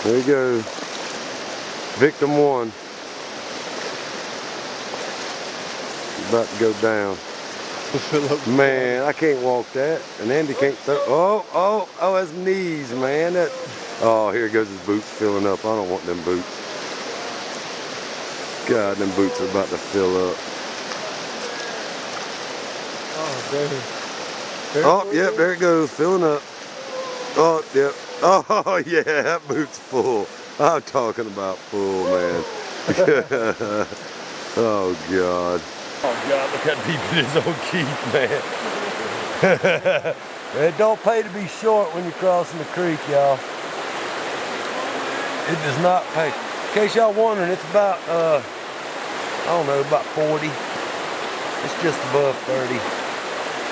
There you go. Victim one. About to go down. Man, I can't walk that. And Andy can't throw. Oh, that's knees, man. Oh, here goes his boots filling up. I don't want them boots. God, them boots are about to fill up. Oh, damn. Oh, yep, there it goes, filling up. Oh, yep. Oh, yeah, that boot's full. I'm talking about full, man. Oh, God. Oh, God, look how deep it is on Keith, man. It don't pay to be short when you're crossing the creek, y'all. It does not pay. In case y'all wondering, it's about, I don't know, about 40. It's just above 30.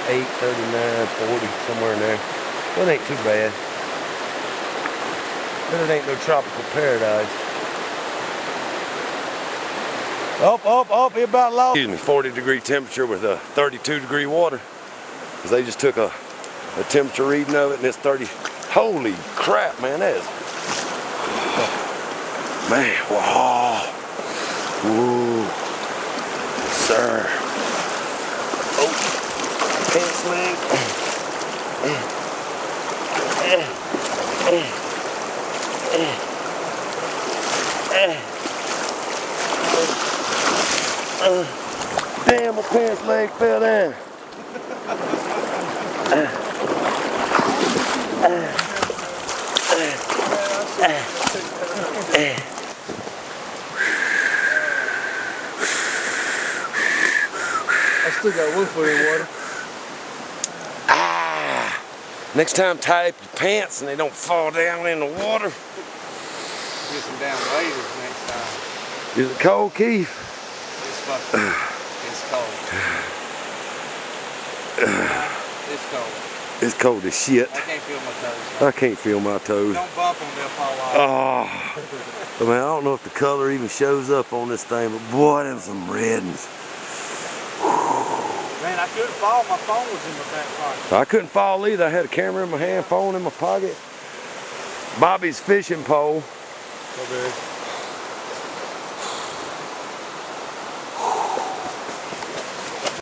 8, 39, 40, somewhere in there. Well, it ain't too bad. But it ain't no tropical paradise. Up, he about lost. Excuse me, 40-degree temperature with a 32-degree water. Because they just took a temperature reading of it and it's 30. Holy crap, man, that is. Man, wow. Woo. Sir. Oh, pants leg. Damn, my pants leg fell down. I still got one foot in water. Next time, tie up your pants and they don't fall down in the water. Get some down waders next time. Is it cold, Keith? It's fucking. It's cold. It's cold. It's cold as shit. I can't feel my toes. I can't feel my toes. Don't bump them, they'll fall off. Oh, I mean, I don't know if the color even shows up on this thing, but boy, them some red ones. Man, I couldn't fall. My phone was in my back pocket. I couldn't fall either. I had a camera in my hand, phone in my pocket. Bobby's fishing pole. Okay.